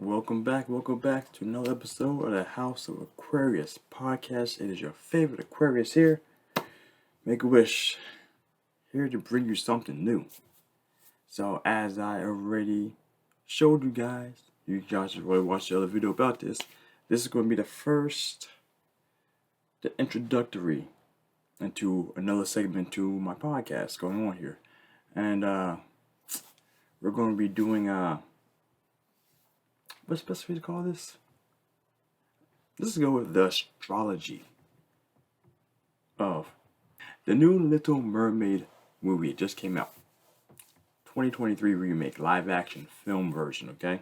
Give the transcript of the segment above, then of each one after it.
Welcome back to another episode of the House of Aquarius podcast. It is your favorite Aquarius here. Make a wish, here to bring you something new. So, as I already showed you guys have already watched the other video about this. This is going to be the introductory into another segment to my podcast going on here. And we're going to be doing what's the best way to call this? Let's go with the astrology of the new Little Mermaid movie. It just came out. 2023 remake, live action film version, okay?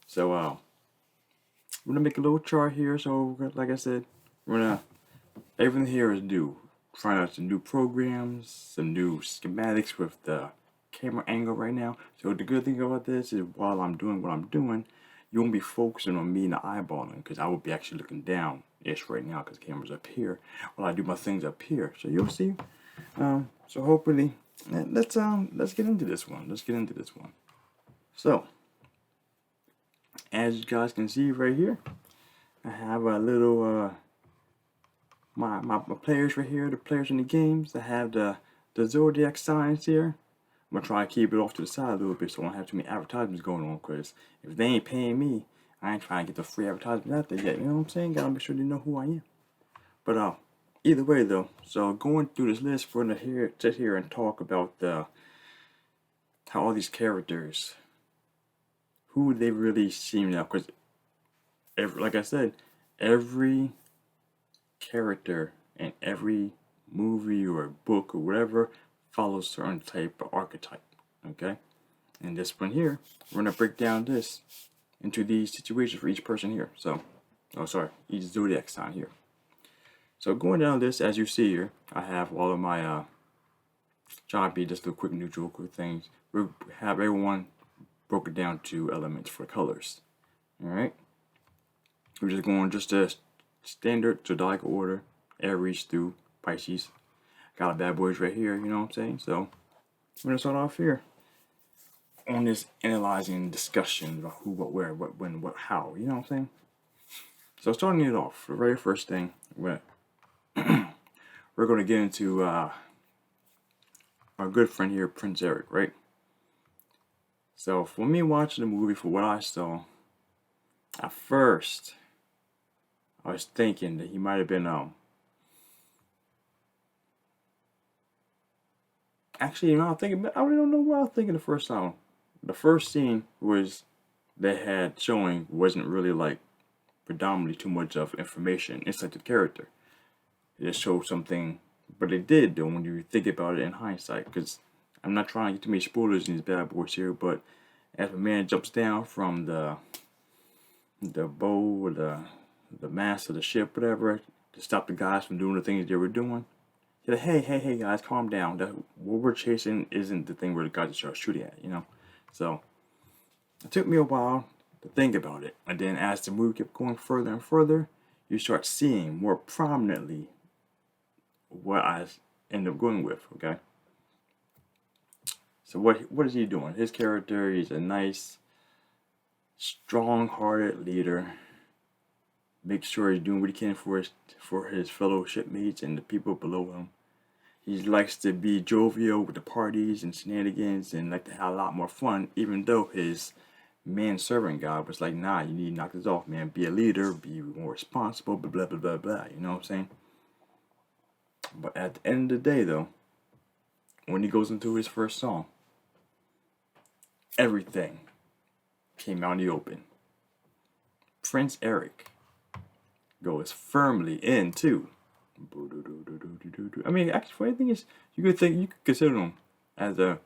So, we're gonna make a little chart here. So, like I said, everything here is new. Trying out some new programs, some new schematics with the camera angle right now. So, the good thing about this is while I'm doing what I'm doing, you won't be focusing on me and the eyeballing, because I will be actually looking down-ish right now because the camera's up here while I do my things up here. So you'll see. So hopefully, let's get into this one. So, as you guys can see right here, I have a little my players right here, the players in the games. I have the zodiac signs here. I'm going to try to keep it off to the side a little bit so I don't have too many advertisements going on, because if they ain't paying me, I ain't trying to get the free advertisements out there yet. You know what I'm saying? Gotta make sure they know who I am. But either way though, so going through this list, we're gonna sit here and talk about how all these characters, who they really seem now, because like I said, every character in every movie or book or whatever follows a certain type of archetype, okay? And this one here, we're gonna break down this into these situations for each person here. So, each zodiac sign here. So going down this, as you see here, I have all of my trying to be just a quick neutral, quick things. We have everyone broken down to elements for colors. All right. We're just going just a standard zodiac order, Aries through Pisces. Got a bad boys right here, you know what I'm saying? So I'm gonna start off here on this analyzing discussion about who, what, where, what, when, what, how. You know what I'm saying? So starting it off, the very first thing we're going to get into our good friend here, Prince Eric, right? So for me watching the movie, for what I saw, at first I was thinking that he might have been actually, you know, I really don't know what I was thinking the first time. The first scene was they had showing wasn't really like predominantly too much of information inside the character. It just showed something, but it did though when you think about it in hindsight. Because I'm not trying to get too many spoilers in these bad boys here, but as a man jumps down from the bow or the mast of the ship, whatever, to stop the guys from doing the things they were doing. He's like, hey guys, calm down. What we're chasing isn't the thing where the guys start shooting at, you know. So it took me a while to think about it, and then as the movie kept going further and further, you start seeing more prominently what I end up going with, okay? So what is he doing? His character, he's a nice, strong-hearted leader. Make sure he's doing what he can for his fellow shipmates and the people below him. He likes to be jovial with the parties and shenanigans and like to have a lot more fun, even though his manservant guy was like, nah, you need to knock this off, man. Be a leader, be more responsible, blah, blah, blah, blah, blah. You know what I'm saying? But at the end of the day, though, when he goes into his first song, everything came out in the open. Prince Eric goes firmly into. I mean, actually, funny thing is, you could consider him as a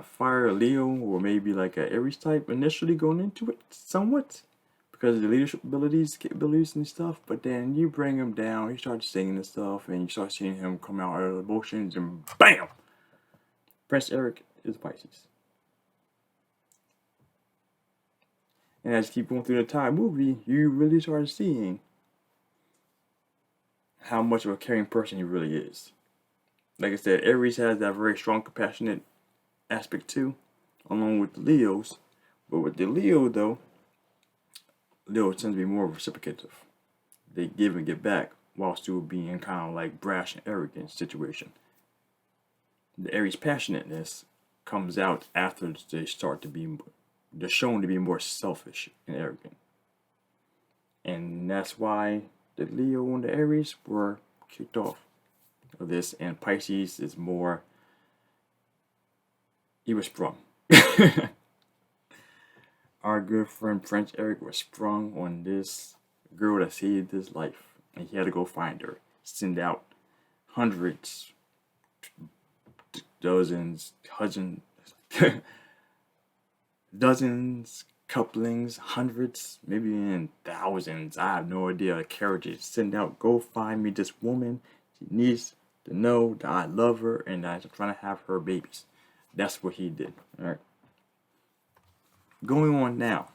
fire Leo or maybe like a Aries type initially going into it somewhat because of the leadership capabilities and stuff. But then you bring him down, he starts singing and stuff, and you start seeing him come out of the emotions, and bam, Prince Eric is Pisces. And as you keep going through the entire movie, you really start seeing how much of a caring person he really is. Like I said, Aries has that very strong, compassionate aspect too, along with the Leos. But with the Leo though, Leo tends to be more reciprocative. They give and get back while still being kind of like brash and arrogant situation. The Aries passionateness comes out after they start to be, they're shown to be more selfish and arrogant. And that's why the Leo and the Aries were kicked off of this, and Pisces is more, he was sprung. Our good friend Prince Eric was sprung on this girl that saved his life, and he had to go find her. Send out hundreds, dozens, dozens, couplings, hundreds, maybe even thousands. I have no idea. Carriages send out, go find me this woman. She needs to know that I love her and that I'm trying to have her babies. That's what he did. All right. Going on now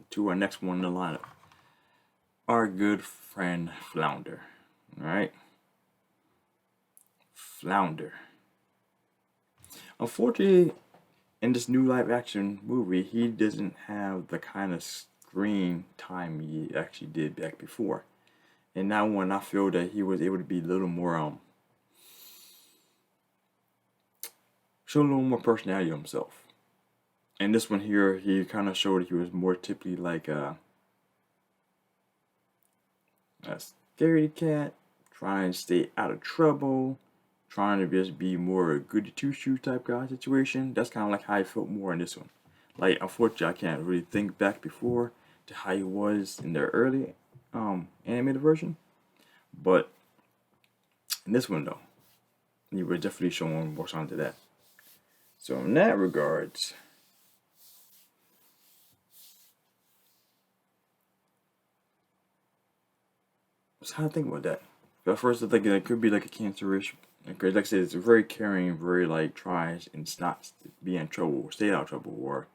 to our next one in the lineup. Our good friend Flounder. All right. Flounder. Unfortunately, in this new live action movie, he doesn't have the kind of screen time he actually did back before. In that one, I feel that he was able to be a little more, show a little more personality of himself. And this one here, he kind of showed he was more typically like a scaredy cat, trying to stay out of trouble, trying to just be more a goody two-shoes type guy situation. That's kind of like how I felt more in this one. Like, unfortunately, I can't really think back before to how he was in the early animated version. But in this one, though, he was definitely showing more signs of that. So in that regards, I was trying to think about that. At first, I think it could be like a cancerish. Because, like I said, it's very caring, very like tries and it's not be in trouble, or stay out of trouble, or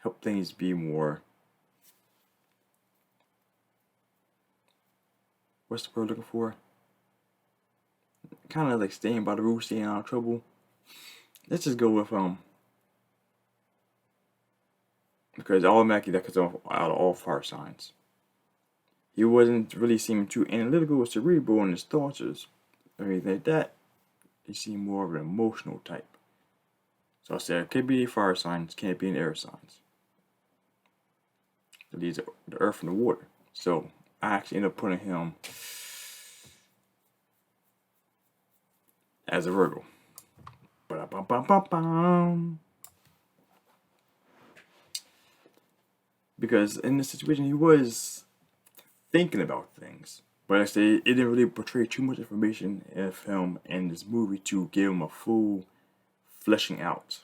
help things be more. What's the word looking for? Kind of like staying by the rules, staying out of trouble. Let's just go with because automatically that comes out of all fire signs. He wasn't really seeming too analytical or cerebral in his thoughts or anything like that. He seemed more of an emotional type. So I said, it could be fire signs, can't be an air signs. So these are the earth and the water. So I actually ended up putting him as a Virgo. Because in this situation, he was thinking about things. But like I say, it didn't really portray too much information of him in this movie to give him a full fleshing out.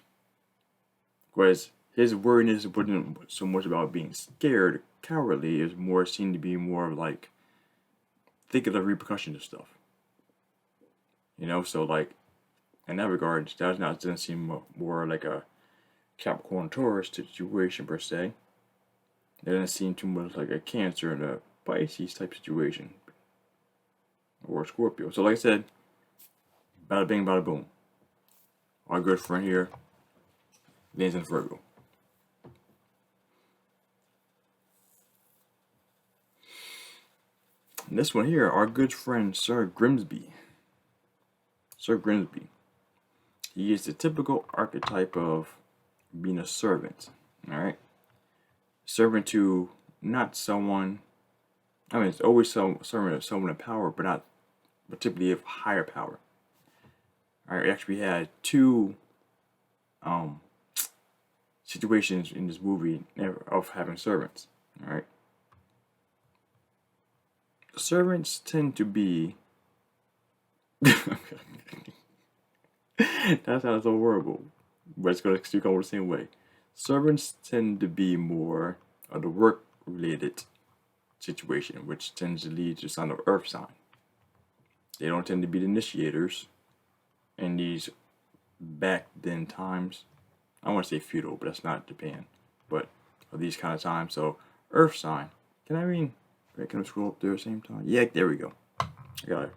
Whereas his worriness wasn't so much about being scared, cowardly. It was more seemed to be more like thinking of repercussions of stuff. You know, so like in that regard, that doesn't seem more like a Capricorn Taurus situation per se. It doesn't seem too much like a Cancer and a Pisces type situation. Or Scorpio. So like I said, bada bing, bada boom. Our good friend here lands in Virgo. And this one here, our good friend Sir Grimsby. Sir Grimsby. He is the typical archetype of being a servant. Alright? Servant to not someone, I mean, it's always someone in power, but typically of higher power. All right, actually, we had two situations in this movie of having servants. All right, servants tend to be. That sounds so horrible, but it's going to still go the same way. Servants tend to be more of the work-related situation, which tends to lead to sign of earth sign. They don't tend to be the initiators in these back then times. I want to say feudal, but that's not Japan. But of these kind of times, so earth sign. Can I scroll up there at the same time? Yeah, there we go. I gotta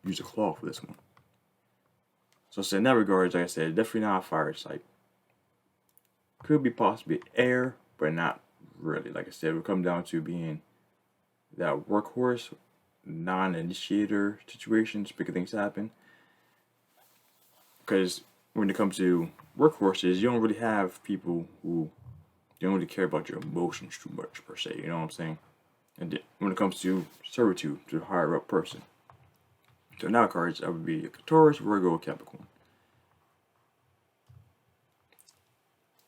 use a claw for this one. So in that regard, like I said, definitely not a fire type. Could be possibly air, but not really. Like I said, it come down to being that workhorse, non-initiator situations, bigger things happen. Because when it comes to workhorses, you don't really have people who don't really care about your emotions too much, per se. You know what I'm saying? And when it comes to servitude, to the higher up person. So now cards, I would be a Taurus, Virgo, Capricorn.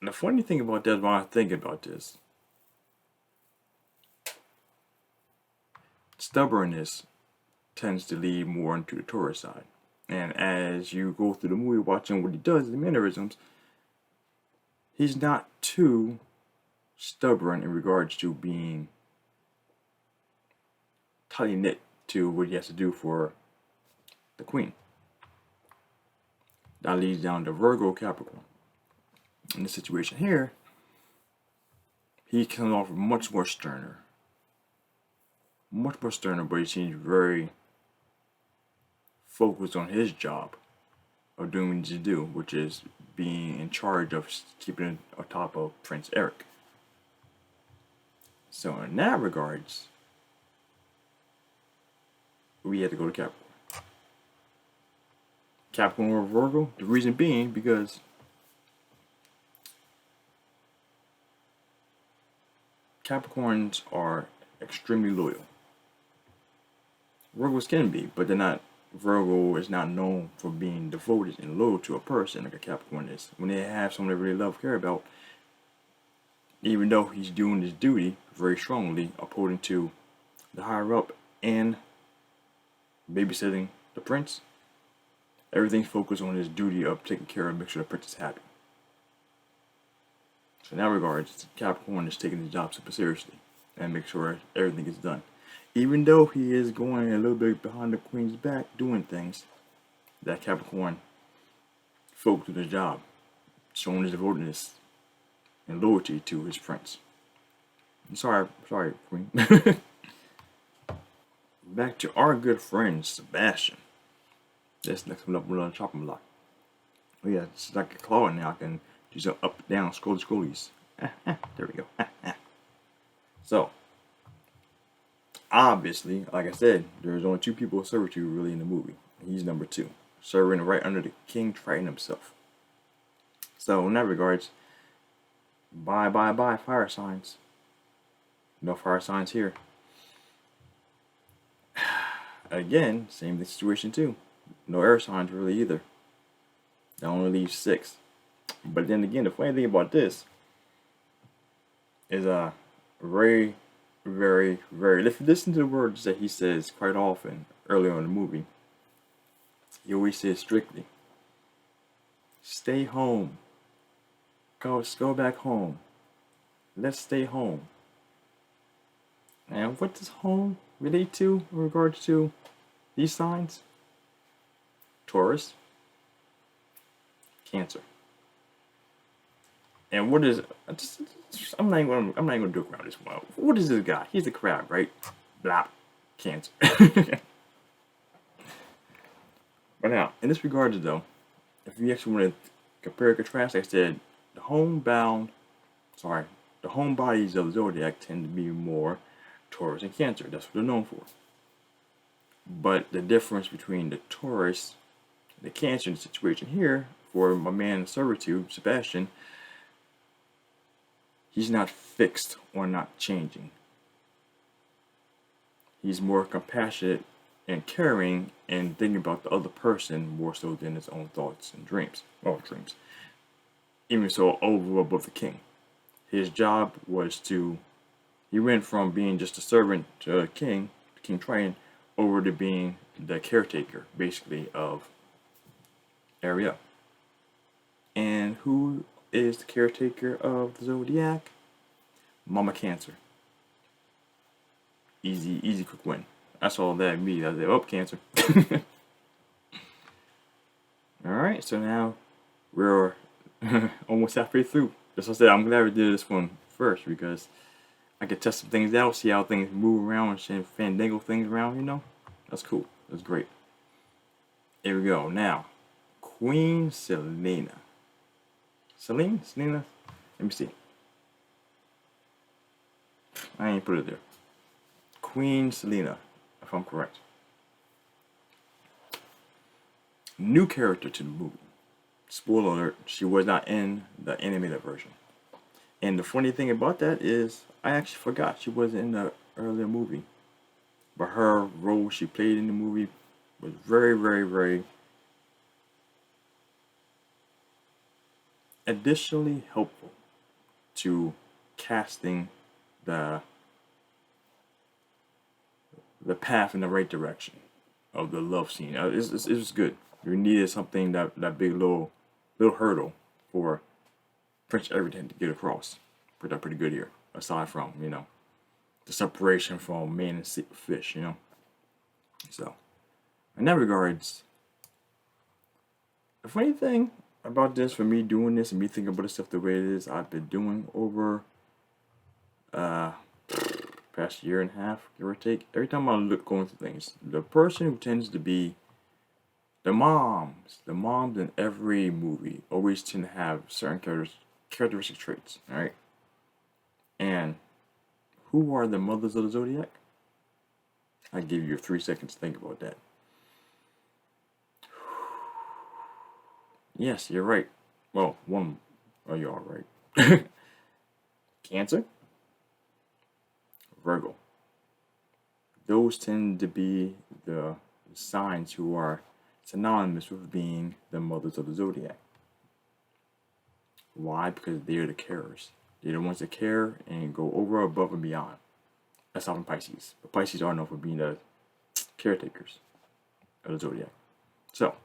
And the funny thing about that, when I think about this, stubbornness tends to lead more into the Taurus side. And as you go through the movie, watching what he does, the mannerisms, he's not too stubborn in regards to being tightly knit to what he has to do for the queen. That leads down to Virgo, Capricorn. In this situation here, he comes off much more sterner, but he seems very focused on his job of doing what he needs to do, which is being in charge of keeping it on top of Prince Eric. So in that regards, we had to go to Capricorn. Capricorn or Virgo, the reason being because Capricorns are extremely loyal. Virgos can be, but they're not. Virgo is not known for being devoted and loyal to a person like a Capricorn is. When they have someone they really love, care about, even though he's doing his duty very strongly, according to the higher up and babysitting the prince, everything's focused on his duty of taking care of, make sure the prince is happy. So in that regard, Capricorn is taking his job super seriously and make sure everything is done. Even though he is going a little bit behind the queen's back doing things, that Capricorn focused on his job, showing his devotedness and loyalty to his prince. I'm sorry, queen. Back to our good friend Sebastian. This next one up on the chopping block. Oh yeah, it's like a claw now. I can do some up, down, scrollies. There we go. So, obviously, like I said, there's only two people of servitude really in the movie. He's number 2, serving right under the King Triton himself. So in that regards, bye fire signs. No fire signs here. Again, same situation too. No air signs really either. That only leaves 6. But then again, the funny thing about this is very, very, very. If you listen to the words that he says quite often earlier in the movie, he always says strictly, "Stay home. Go back home. Let's stay home." And what does home relate to in regards to these signs? Taurus, Cancer. And what is I'm not even gonna do around this one. What is this guy? He's the crab, right? Blah, Cancer. But now, in this regard, though, if you actually want to compare and contrast, like I said, the home bodies of the zodiac tend to be more Taurus and Cancer. That's what they're known for. But the difference between the Taurus and the Cancer in the situation here, for my man in servitude, Sebastian, he's not fixed or not changing. He's more compassionate and caring and thinking about the other person more so than his own thoughts and dreams. Even so, over above the king. His job was he went from being just a servant to King Triton, over to being the caretaker, basically, of Ariel. And who is the caretaker of the zodiac? Mama Cancer. Easy, quick win. That's all that means. I said, Cancer. Alright, so now we're almost halfway through. As I said, I'm glad we did this one first because I could test some things out, see how things move around and fandangle things around, That's cool. That's great. Here we go. Now, Queen Selena. Selena? Let me see. I ain't put it there. Queen Selena, if I'm correct. New character to the movie. Spoiler alert, she was not in the animated version. And the funny thing about that is, I actually forgot she wasn't in the earlier movie. But her role she played in the movie was very, very, very additionally helpful to casting the path in the right direction of the love scene. It was good. We needed something that big little hurdle for Prince Everything to get across. Put that pretty good here. Aside from the separation from man and fish. So in that regards, the funny thing about this, for me doing this and me thinking about the stuff the way it is, I've been doing over past year and a half, give or take. Every time I look going through things, the person who tends to be the moms in every movie always tend to have certain characteristic traits, alright? And who are the mothers of the zodiac? I give you 3 seconds to think about that. Yes, you're right. Well, you are right. Cancer, Virgo. Those tend to be the signs who are synonymous with being the mothers of the zodiac. Why? Because they're the carers. They're the ones that care and go over, above, and beyond. That's often Pisces. But Pisces are known for being the caretakers of the zodiac. So,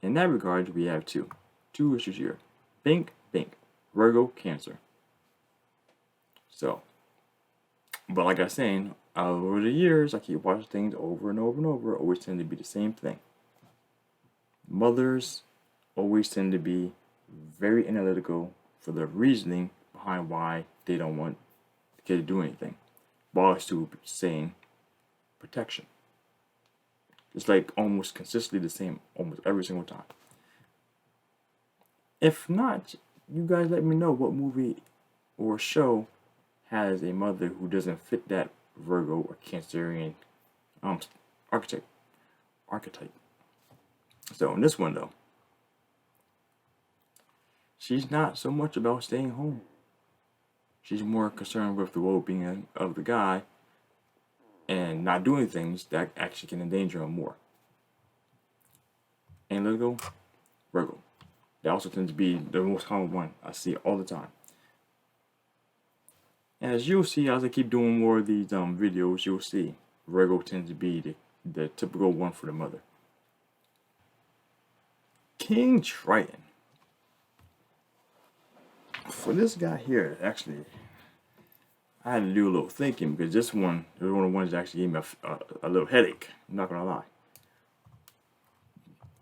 in that regard, we have two issues here. Bink, Virgo, Cancer. So, but like I was saying, over the years, I keep watching things over and over and over. Always tend to be the same thing. Mothers always tend to be very analytical for the reasoning behind why they don't want the kid to do anything. Boils to saying protection. It's like almost consistently the same almost every single time. If not, you guys let me know what movie or show has a mother who doesn't fit that Virgo or Cancerian archetype. So in this one though, she's not so much about staying home. She's more concerned with the well-being of the guy and not doing things that actually can endanger him more. Analytical, Virgo. That also tends to be the most common one I see all the time. And as you'll see, as I keep doing more of these videos, you'll see Virgo tends to be the typical one for the mother. King Triton. For this guy here, actually, I had to do a little thinking because this one is one of the ones that actually gave me a little headache. I'm not gonna lie.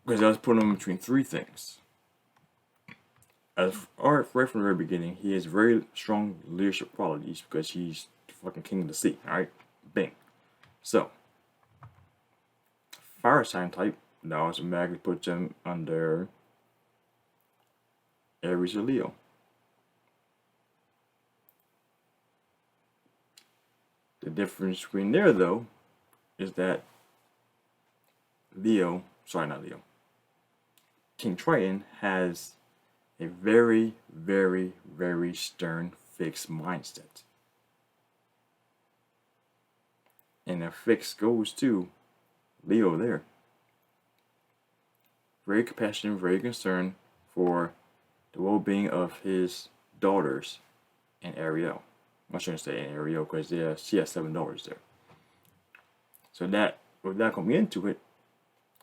Because I was putting him between three things. Right from the very beginning, he has very strong leadership qualities because he's the fucking king of the sea. Alright? Bing. So, fire sign type, that automatically puts him under Aries or Leo. The difference between there, though, is that King Triton has a very, very, very stern, fixed mindset. And the fix goes to Leo there. Very compassionate, very concerned for the well-being of his daughters and Ariel. I shouldn't say Ariel because she has 7 daughters there. So that, with that coming into it,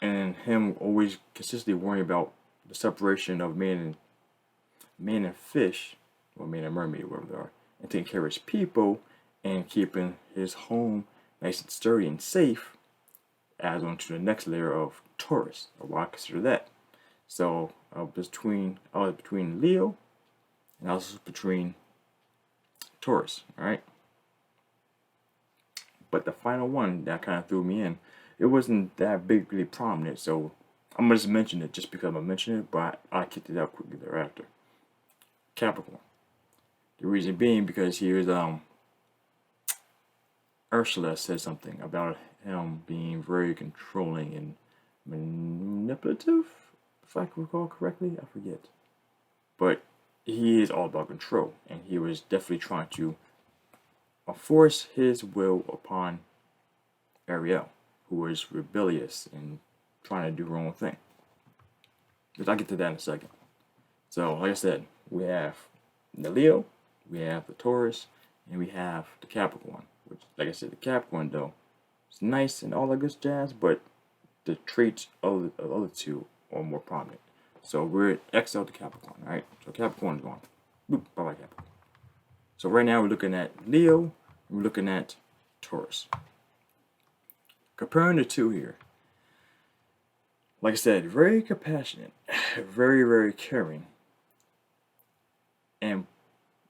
and him always consistently worrying about the separation of man and fish, or man and mermaid, whatever they are, and taking care of his people and keeping his home nice and sturdy and safe, adds on to the next layer of Taurus, or what I consider that. So I was between Leo and I was between Taurus, alright? But the final one that kind of threw me in, it wasn't that bigly prominent, so I'm going to just mention it just because I mentioned it, but I kicked it out quickly thereafter. Capricorn. The reason being because he was Ursula said something about him being very controlling and manipulative, if I can recall correctly. I forget. But he is all about control, and he was definitely trying to force his will upon Ariel, who was rebellious and trying to do her own thing. But I'll get to that in a second. So, like I said, we have the Leo, we have the Taurus, and we have the Capricorn. Which, like I said, the Capricorn, though, is nice and all that good jazz, but the traits of the other two are more prominent. So, we're X out the Capricorn, right? So, Capricorn is gone. Boop, bye-bye, Capricorn. So, right now, we're looking at Leo, and we're looking at Taurus. Comparing the two here, like I said, very compassionate, very, very caring, and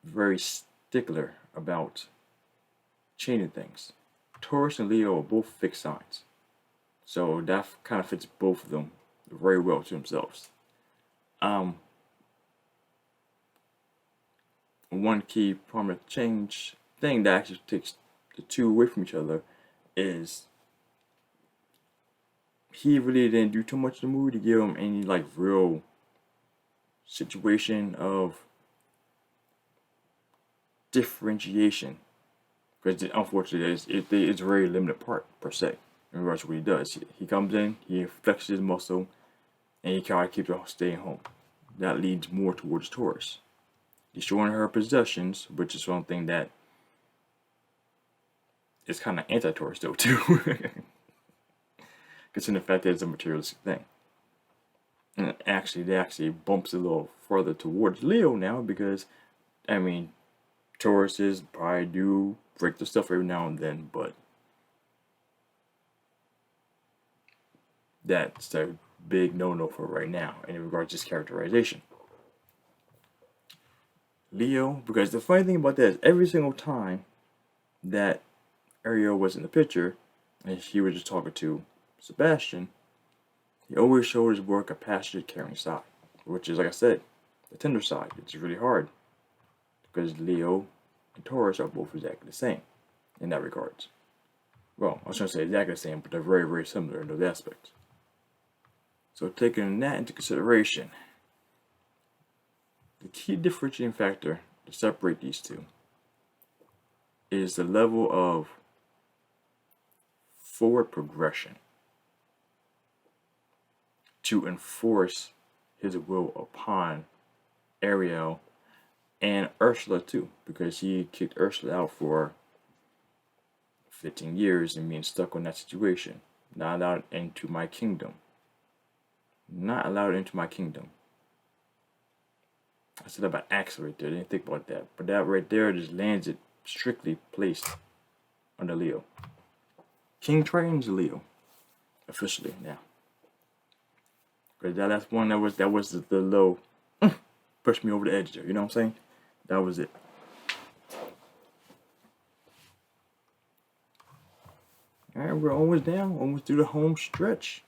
very stickler about changing things. Taurus and Leo are both fixed signs, so that kind of fits both of them very well to themselves. One key prominent change thing that actually takes the two away from each other is he really didn't do too much in the movie to give him any like real situation of differentiation, because unfortunately it's a very limited part per se in regards to what he does. He comes in, he flexes his muscle, and he kind of keeps her staying home. That leads more towards Taurus, destroying her possessions, which is something that is kind of anti-Taurus though too, considering the fact that it's a materialistic thing. And that actually bumps a little further towards Leo now, because I mean, Tauruses probably do break the stuff every now and then, but that's a big no-no for right now in regards to this characterization. Leo, because the funny thing about that is every single time that Ariel was in the picture and she was just talking to Sebastian, he always showed his more compassionate, caring side, which is, like I said, the tender side. It's really hard because Leo and Taurus are both exactly the same in that regards. Well, I was going to say exactly the same, but they're very, very similar in those aspects. So taking that into consideration, the key differentiating factor to separate these two is the level of forward progression to enforce his will upon Ariel and Ursula too, because he kicked Ursula out for 15 years and being stuck on that situation. Not allowed into my kingdom. Not allowed into my kingdom. I said about axe right there. I didn't think about that. But that right there just lands it strictly placed under Leo. King Triton's Leo. Officially now. Because that's one that was the low pushed me over the edge there. You know what I'm saying? That was it. Alright, we're almost down. Almost through the home stretch.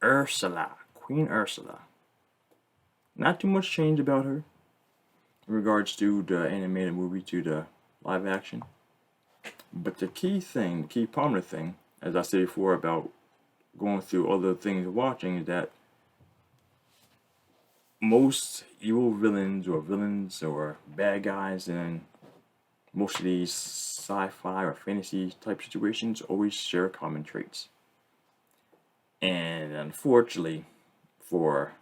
Ursula. Queen Ursula. Not too much change about her in regards to the animated movie to the live action. But the key prominent thing, as I said before about going through other things and watching, is that most evil villains or bad guys in most of these sci-fi or fantasy type situations always share common traits. And unfortunately, for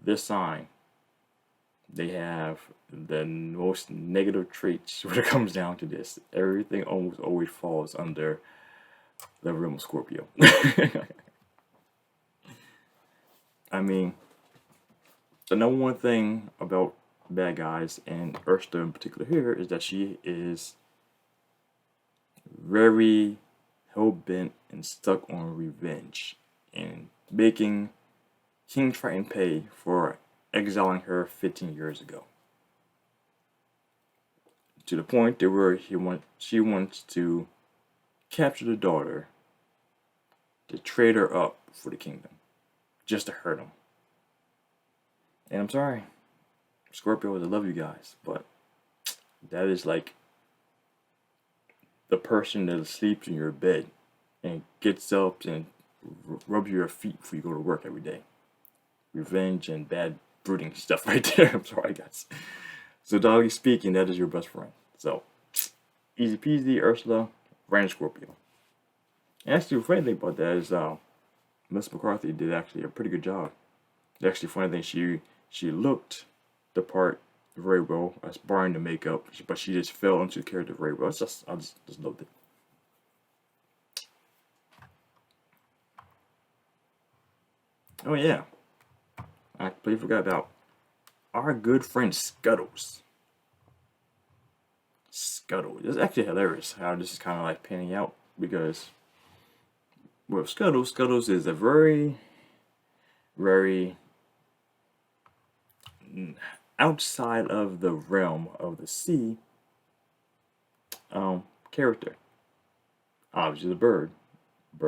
this sign, they have the most negative traits when it comes down to this. Everything almost always falls under the realm of Scorpio. I mean, the number one thing about bad guys, and Ursula in particular here, is that she is very hell-bent and stuck on revenge and making King Triton pay for exiling her 15 years ago. To the point that where she wants to capture the daughter to trade her up for the kingdom, just to hurt him. And I'm sorry, Scorpios, I love you guys, but that is like the person that sleeps in your bed and gets up and rubs your feet before you go to work every day. Revenge and bad brooding stuff right there. I'm sorry, guys. So, doggy speaking, that is your best friend. So, easy peasy, Ursula, ran Scorpio. And actually, the funny thing about that is, Miss McCarthy did actually a pretty good job. The actually funny thing, she looked the part very well, as barring the makeup, but she just fell into the character very well. I just loved it. Oh yeah, I completely forgot about our good friend Scuttles. Scuttles. It's actually hilarious how this is kind of like panning out because with Scuttles is a very, very outside of the realm of the sea character. Obviously, the bird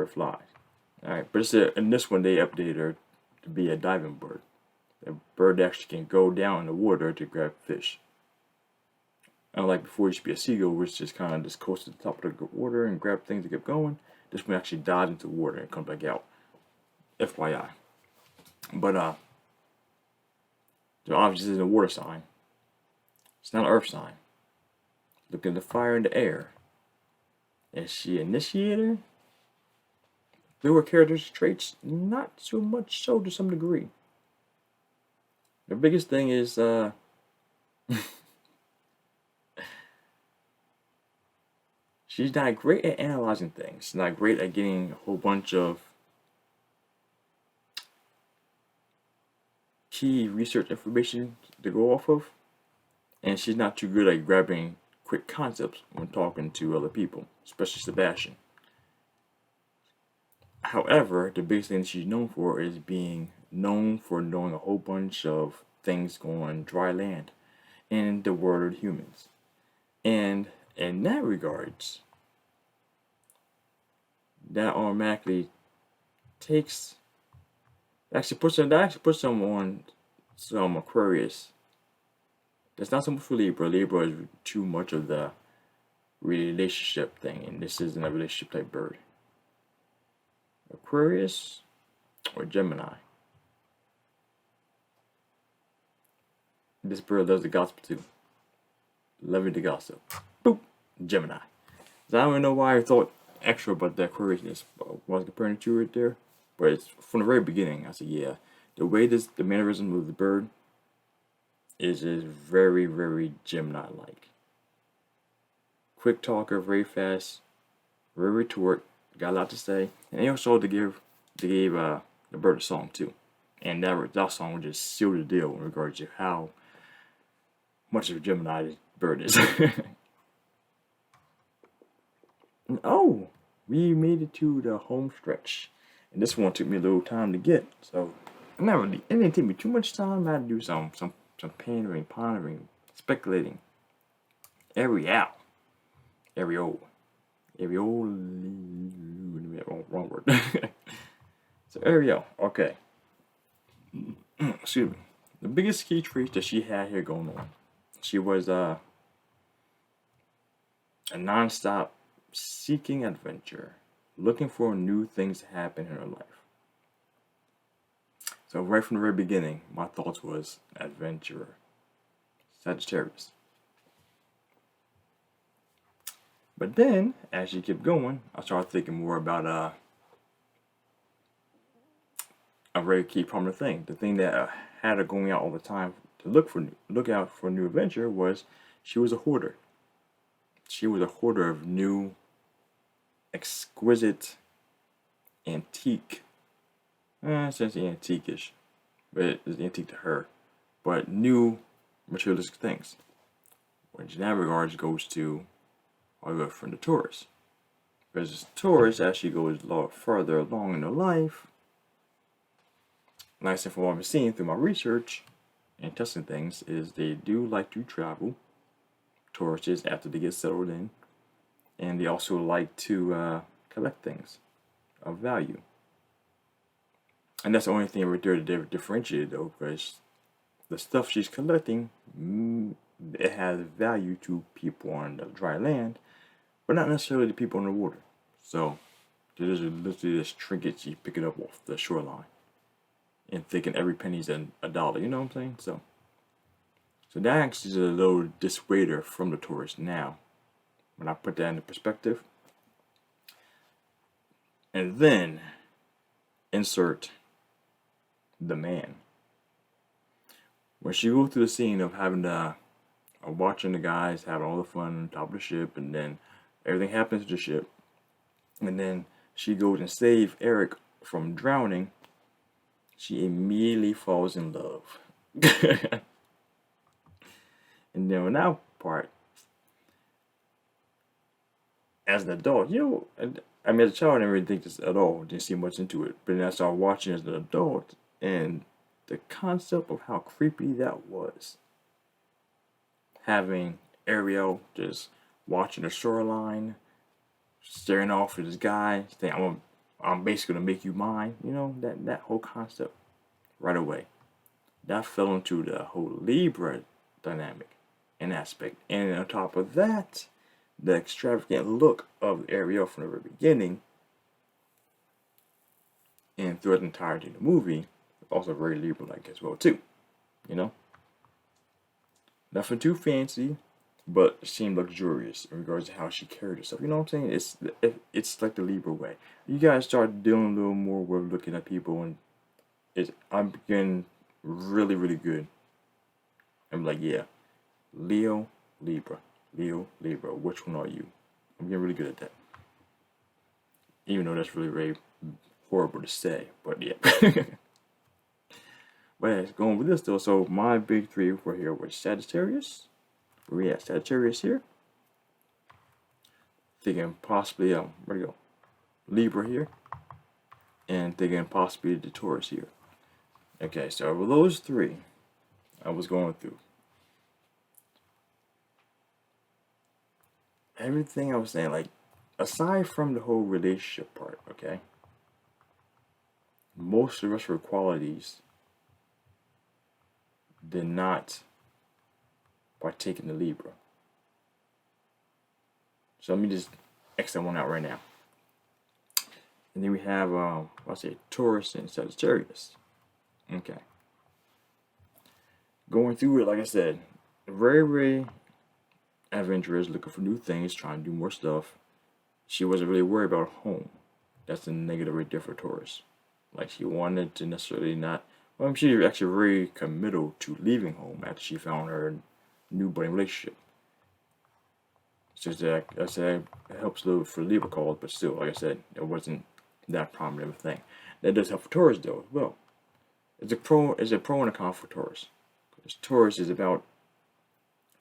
flies. All right, but in this one they updated her to be a diving bird. A bird actually can go down in the water to grab fish. Unlike before, it used to be a seagull, which just kind of just coasted to the top of the water and grabbed things and kept going. This one actually dives into the water and comes back out. FYI. But so obviously it's a water sign. It's not an earth sign. Look at the fire in the air. Is she initiator? There were characters traits, not so much so to some degree. The biggest thing is she's not great at analyzing things. Not great at getting a whole bunch of key research information to go off of. And she's not too good at grabbing quick concepts when talking to other people, especially Sebastian. However, the biggest thing she's known for is being known for knowing a whole bunch of things going on dry land in the world of humans. And in that regards, that automatically puts them on some Aquarius. That's not so much for Libra. Libra is too much of the relationship thing, and this isn't a relationship type bird. Aquarius or Gemini. This bird loves the gossip too. Loving the gossip. Boop! Gemini. So I don't even know why I thought extra about the Aquariusness while comparing to it there. But it's from the very beginning, I said, yeah, the way the mannerism of the bird is very, very Gemini-like. Quick talker, very fast, very retort, got a lot to say, and they also gave the bird a song too, and that song would just seal the deal in regards to how much of a Gemini this bird is. And, oh, we made it to the home stretch, and this one took me a little time to get, so it didn't take me too much time. I had to do some pondering, speculating. Wrong word. So Ariel, okay. Excuse me. The biggest key trait that she had here going on, she was a non-stop seeking adventure, looking for new things to happen in her life. So right from the very beginning, my thoughts was adventurer, Sagittarius. But then, as she kept going, I started thinking more about a very key prominent thing. The thing that had her going out all the time to look out for a new adventure was she was a hoarder. She was a hoarder of new, exquisite, antique. Essentially antique-ish, but it's antique to her. But new materialistic things, which in that regard goes to our good friend the Taurus. Because Taurus, as she goes further along in her life, nice thing from what I've seen through my research and testing things, is they do like to travel. Tauruses after they get settled in, and they also like to collect things of value. And that's the only thing right there to differentiate though, because the stuff she's collecting, it has value to people on the dry land, but not necessarily the people in the water. So there's literally this trinkets you pick it up off the shoreline, and thinking every penny's a dollar. You know what I'm saying? So that actually is a little dissuader from the tourist now, when I put that into perspective. And then insert the man. When she goes through the scene of having watching the guys having all the fun on top of the ship, and then everything happens to the ship, and then she goes and saves Eric from drowning, she immediately falls in love. And then on that part, as an adult, I mean, as a child, I didn't really think this at all. Didn't see much into it. But then I started watching as an adult, and the concept of how creepy that was. Having Ariel just watching the shoreline, staring off at this guy, saying, I'm basically gonna make you mine. That whole concept right away. That fell into the whole Libra dynamic and aspect. And on top of that, the extravagant look of Ariel from the very beginning and throughout the entirety of the movie, also very Libra-like as well too. Nothing too fancy, but it seemed luxurious in regards to how she carried herself. You know what I'm saying? It's like the Libra way. You guys start dealing a little more with looking at people, and I'm getting really, really good. I'm like, yeah, Leo, Libra. Leo, Libra, which one are you? I'm getting really good at that. Even though that's really very horrible to say, but yeah. But yeah, going with this though, so my big three were here was Sagittarius. We have Sagittarius here. Thinking possibly, where'd it go? Libra here. And thinking possibly the Taurus here. Okay, so with those three, I was going through. Everything I was saying, like, aside from the whole relationship part, okay? Most of the rest of her qualities did not partake in the Libra. So let me just X that one out right now. And then we have, Taurus and Sagittarius. Okay. Going through it, like I said, very, very adventurous, looking for new things, trying to do more stuff. She wasn't really worried about home. That's the negative right there for Taurus. Like, she wanted to necessarily not. Well, she was actually very committal to leaving home after she found her new budding relationship. It's just that, I said, it helps a little for Libra calls, but still, like I said, it wasn't that prominent of a thing. That does help for Taurus, though, as well. It's a pro and a con for Taurus. Because Taurus is about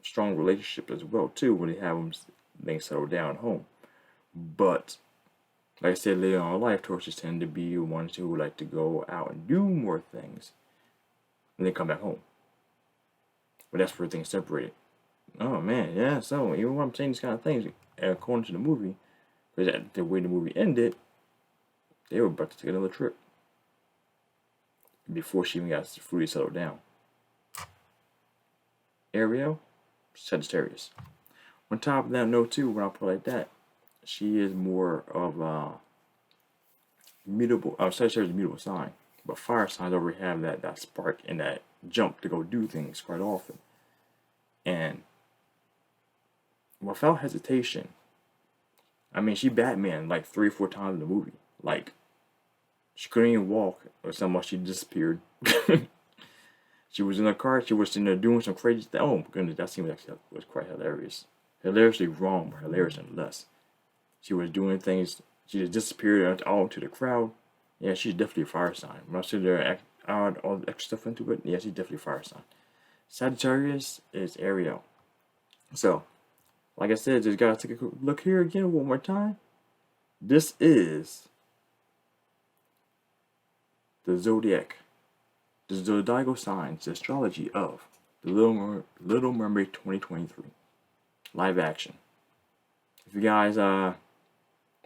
strong relationships as well, too, when they have them things settled down at home. But like I said, later on in life, Tauruses tend to be ones who like to go out and do more things and then come back home. But that's where things separated. Oh man, yeah, so even when I'm saying these kind of things, according to the movie, because the way the movie ended, they were about to take another trip before she even got fully settled down. Ariel, Sagittarius. On top of that note too, when I put it like that, she is more of a mutable, Sagittarius is a mutable sign. But fire signs already have that spark and that jump to go do things quite often. And without hesitation, I mean, she Batman like 3 or 4 times in the movie. Like, she couldn't even walk or something, she disappeared. She was in a car, she was in there doing some crazy stuff. Oh my goodness, that scene was quite hilarious. Hilariously wrong, but hilarious nonetheless. She was doing things, she just disappeared out into the crowd. Yeah, she's definitely a fire sign. When I sit there and add all the extra stuff into it, yeah, she's definitely a fire sign. Sagittarius is Ariel. So, like I said, just gotta take a quick look here again one more time. This is the zodiac, the zodiacal signs, the astrology of the Little Mermaid 2023 live action. If you guys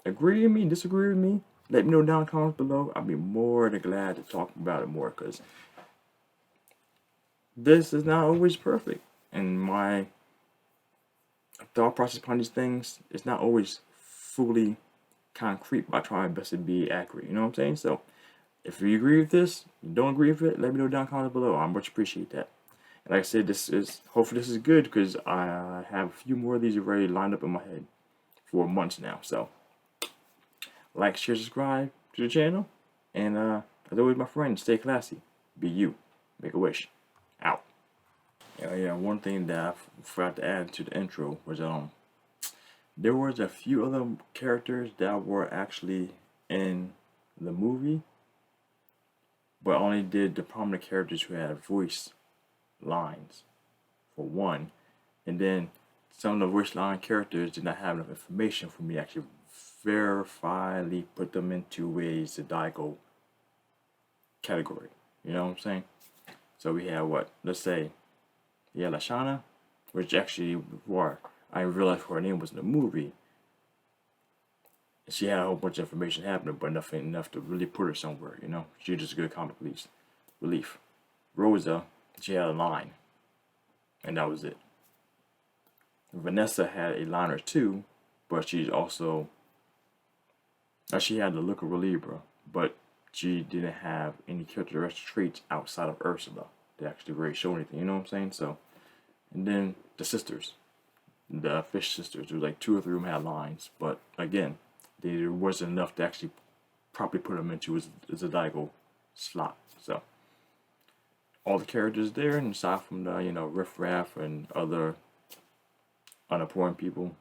agree with me, disagree with me, let me know down in the comments below. I'll be more than glad to talk about it more, because this is not always perfect in my thought process behind these things is not always fully concrete, but I try my best to be accurate. You know what I'm saying? So if you agree with this, you don't agree with it, let me know down in the comments below. I much appreciate that. And like I said, hopefully this is good because I have a few more of these already lined up in my head for months now. So like, share, subscribe to the channel, and as always, my friends, stay classy, be you, make a wish. Out. Yeah, one thing that I forgot to add to the intro was there was a few other characters that were actually in the movie, but only did the prominent characters who had voice lines for one, and then some of the voice line characters did not have enough information for me to actually verifiably put them into a zodiacal category. You know what I'm saying? So we have what? Let's say, yeah, Lashana, which actually, before I realized her name was in the movie, she had a whole bunch of information happening, but nothing enough to really put her somewhere. You know, she was just a good comic relief. Rosa, she had a line, and that was it. Vanessa had a line or two, but she's also, she had the look of a Libra, but she didn't have any characteristic traits outside of Ursula that actually really show anything. You know what I'm saying? So, and then the sisters, the fish sisters, there was like 2 or 3 of them had lines, but again, there wasn't enough to actually properly put them into a zodiacal slot. So all the characters there, and aside from the riff raff and other unimportant people,